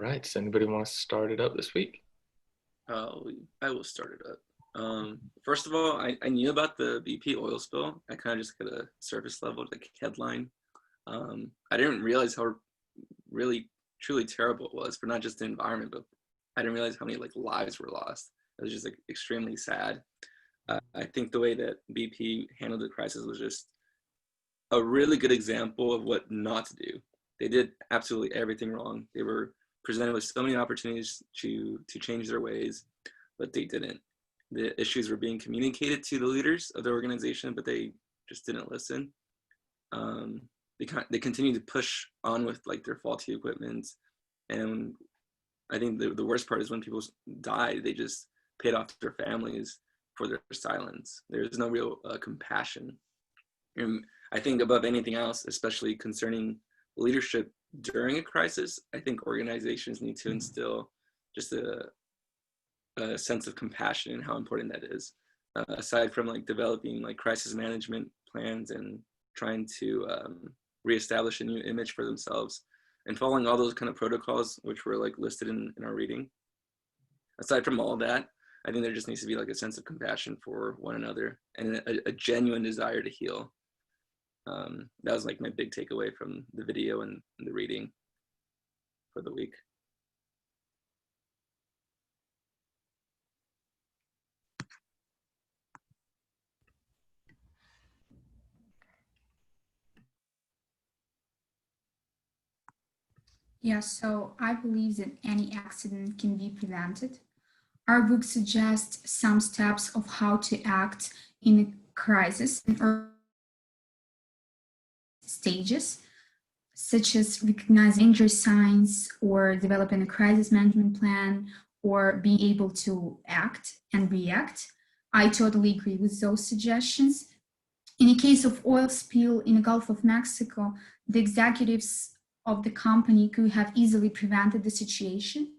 right. Does anybody want to start it up this week? I will start it up. First of all, I knew about the BP oil spill. I kind of just got a surface level like headline. I didn't realize how really truly terrible it was for not just the environment, but I didn't realize how many like lives were lost. It was just like extremely sad. I think the way that BP handled the crisis was just a really good example of what not to do. They did absolutely everything wrong. They were presented with so many opportunities to change their ways, but they didn't. The issues were being communicated to the leaders of the organization, but they just didn't listen. Um, they continued to push on with like their faulty equipment, and I think the worst part is when people died, they just paid off their families for their silence. There's no real compassion. And I think above anything else, especially concerning leadership during a crisis, I think organizations need to instill just a sense of compassion and how important that is. Aside from like developing like crisis management plans and trying to reestablish a new image for themselves and following all those kind of protocols, which were like listed in our reading. Aside from all that, I think there just needs to be like a sense of compassion for one another and a genuine desire to heal. That was like my big takeaway from the video and the reading for the week. Yeah, so I believe that any accident can be prevented. Our book suggests some steps of how to act in a crisis in early stages, such as recognizing danger signs or developing a crisis management plan or being able to act and react. I totally agree with those suggestions. In the case of oil spill in the Gulf of Mexico, the executives of the company could have easily prevented the situation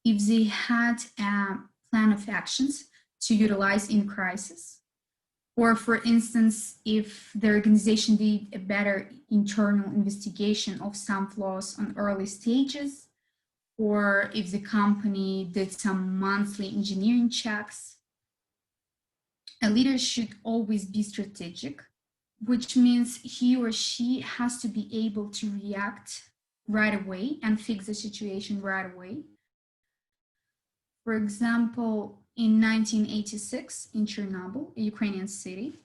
if they had a plan of actions to utilize in crisis. Or for instance, if the organization did a better internal investigation of some flaws on early stages, or if the company did some monthly engineering checks. A leader should always be strategic, which means he or she has to be able to react right away and fix the situation right away. For example, in 1986 in Chernobyl, a Ukrainian city,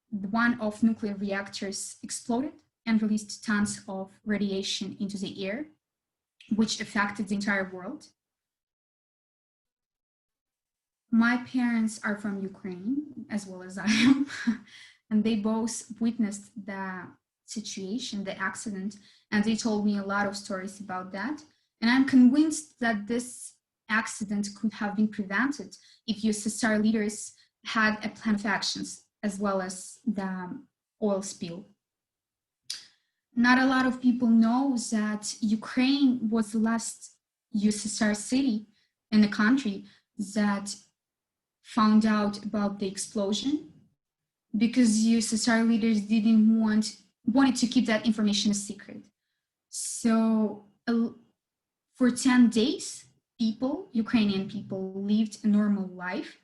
one of nuclear reactors exploded and released tons of radiation into the air, which affected the entire world. My parents are from Ukraine, as well as I am, and they both witnessed the situation, the accident, and they told me a lot of stories about that. And I'm convinced that this accident could have been prevented if USSR leaders had a plan of actions, as well as the oil spill. Not a lot of people know that Ukraine was the last USSR city in the country that found out about the explosion because USSR leaders didn't wanted to keep that information a secret. So for 10 days, Ukrainian people lived a normal life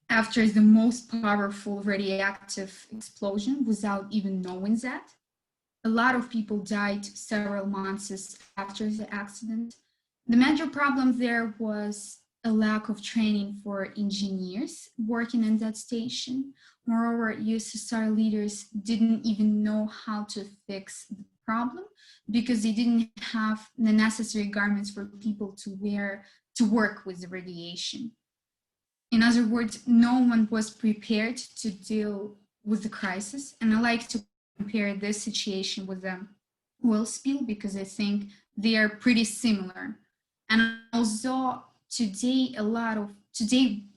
after the most powerful radioactive explosion without even knowing that. A lot of people died several months after the accident. The major problem there was a lack of training for engineers working in that station. Moreover, USSR leaders didn't even know how to fix the problem because they didn't have the necessary garments for people to wear to work with the radiation. In other words, no one was prepared to deal with the crisis. And I like to compare this situation with the oil spill because I think they are pretty similar. And although today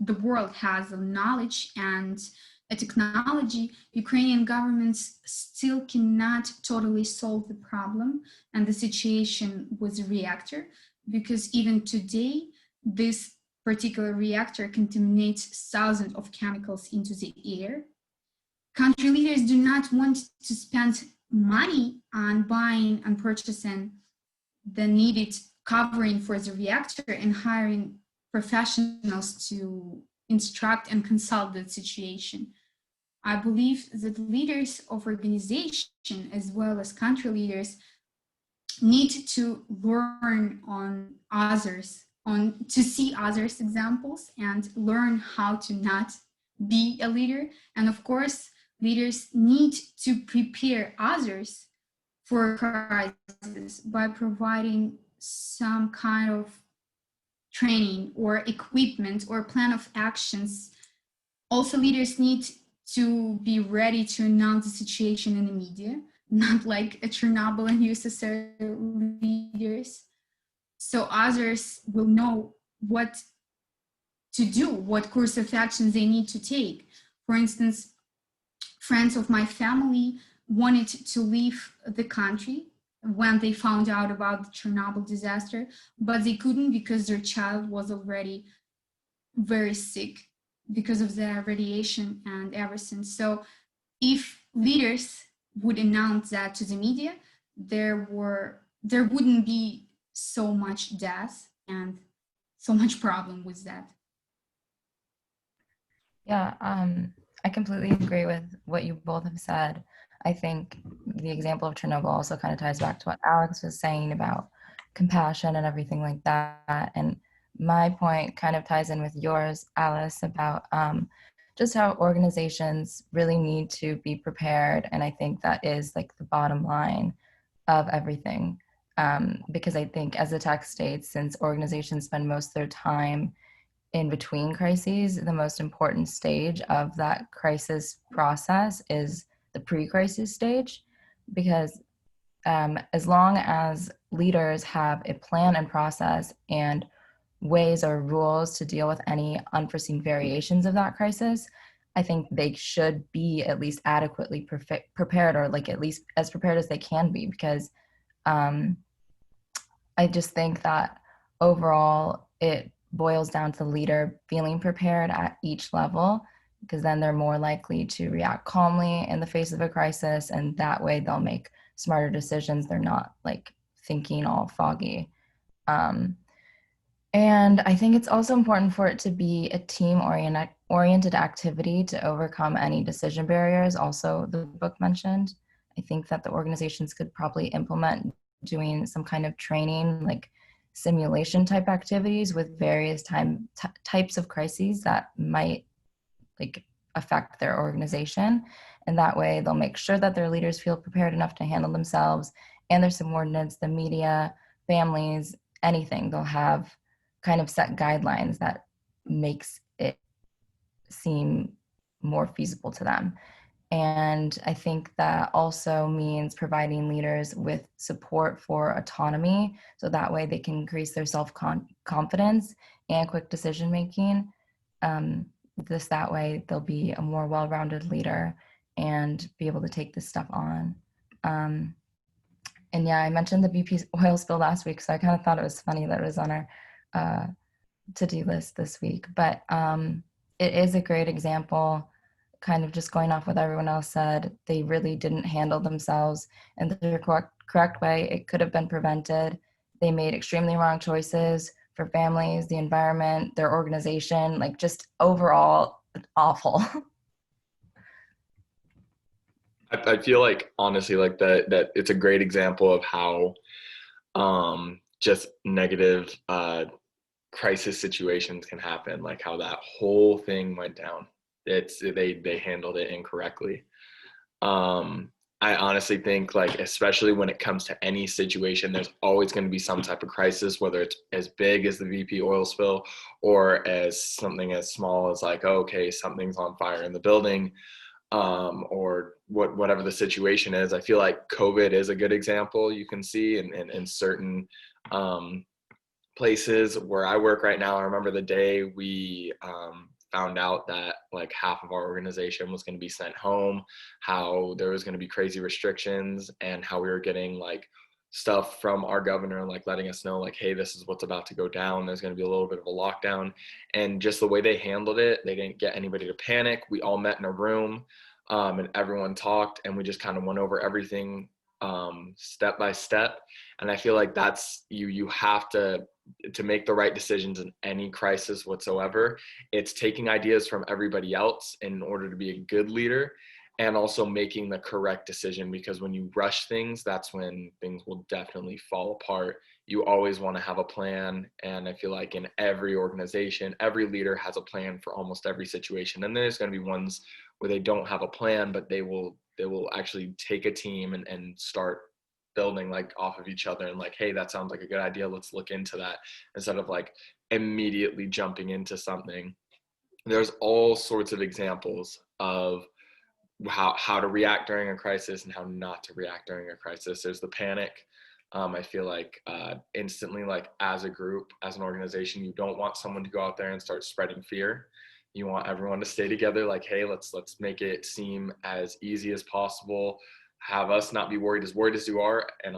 the world has a knowledge and a technology, Ukrainian governments still cannot totally solve the problem and the situation with the reactor, because even today, this particular reactor contaminates thousands of chemicals into the air. Country leaders do not want to spend money on buying and purchasing the needed covering for the reactor and hiring professionals to instruct and consult the situation. I believe that leaders of organization as well as country leaders need to learn on others, on to see others' examples and learn how to not be a leader. And of course, leaders need to prepare others for crisis by providing some kind of training or equipment or plan of actions. Also, leaders need to be ready to announce the situation in the media, not like a Chernobyl and USSR leaders. So others will know what to do, what course of actions they need to take. For instance, friends of my family wanted to leave the country when they found out about the Chernobyl disaster, but they couldn't because their child was already very sick because of the radiation and everything. So if leaders would announce that to the media, there wouldn't be so much death and so much problem with that. Yeah, I completely agree with what you both have said. I think the example of Chernobyl also kind of ties back to what Alex was saying about compassion and everything like that. And my point kind of ties in with yours, Alice, about just how organizations really need to be prepared. And I think that is like the bottom line of everything. Because I think, as the text states, since organizations spend most of their time in between crises, the most important stage of that crisis process is the pre-crisis stage, because as long as leaders have a plan and process and ways or rules to deal with any unforeseen variations of that crisis, I think they should be at least adequately prepared, or like at least as prepared as they can be, because I just think that overall it boils down to the leader feeling prepared at each level, because then they're more likely to react calmly in the face of a crisis, and that way they'll make smarter decisions. They're not like thinking all foggy. And I think it's also important for it to be a team-oriented activity to overcome any decision barriers. Also, the book mentioned, I think that the organizations could probably implement doing some kind of training, like simulation type activities with various types of crises that might like affect their organization. And that way they'll make sure that their leaders feel prepared enough to handle themselves and their subordinates, the media, families, anything. They'll have kind of set guidelines that makes it seem more feasible to them. And I think that also means providing leaders with support for autonomy, so that way they can increase their self-confidence and quick decision making. That way they'll be a more well-rounded leader and be able to take this stuff on. And yeah, I mentioned the BP oil spill last week, so I kind of thought it was funny that it was on our to-do list this week. But it is a great example, kind of just going off what everyone else said. They really didn't handle themselves in the correct way. It could have been prevented. They made extremely wrong choices for families, the environment, their organization, like just overall awful. I feel like, honestly, like that it's a great example of how just negative crisis situations can happen, like how that whole thing went down. They handled it incorrectly. I honestly think, like, especially when it comes to any situation, there's always going to be some type of crisis, whether it's as big as the BP oil spill or as something as small as like, oh, okay, something's on fire in the building, or whatever the situation is. I feel like COVID is a good example you can see in certain places where I work right now. I remember the day we found out that like half of our organization was going to be sent home, how there was going to be crazy restrictions, and how we were getting like stuff from our governor, like letting us know like, hey, this is what's about to go down. There's going to be a little bit of a lockdown. And just the way they handled it, they didn't get anybody to panic. We all met in a room and everyone talked, and we just kind of went over everything step by step. And I feel like that's you have to make the right decisions in any crisis whatsoever. It's taking ideas from everybody else in order to be a good leader, and also making the correct decision, because when you rush things, that's when things will definitely fall apart. You always want to have a plan, and I feel like in every organization, every leader has a plan for almost every situation. And there's going to be ones where they don't have a plan, but they will actually take a team and start building like off of each other, and like, hey, that sounds like a good idea, let's look into that, instead of like immediately jumping into something. There's all sorts of examples of how to react during a crisis and how not to react during a crisis. There's the panic. I feel like instantly, like as a group, as an organization, you don't want someone to go out there and start spreading fear. You want everyone to stay together. Like, hey, let's make it seem as easy as possible. Have us not be worried as you are. And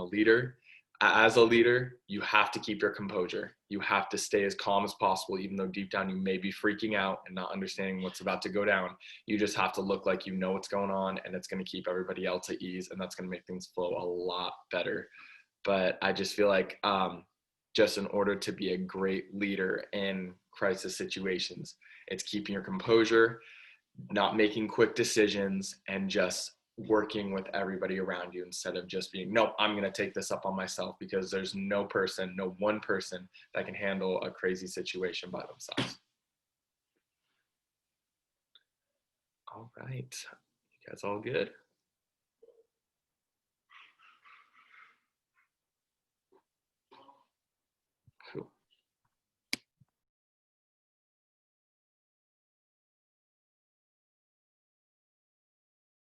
as a leader, you have to keep your composure. You have to stay as calm as possible, even though deep down you may be freaking out and not understanding what's about to go down. You just have to look like you know what's going on, and it's going to keep everybody else at ease, and that's going to make things flow a lot better. But I just feel like just in order to be a great leader in crisis situations, it's keeping your composure, not making quick decisions, and just working with everybody around you, instead of just being, nope, I'm going to take this up on myself, because there's no one person that can handle a crazy situation by themselves. All right. You guys all good?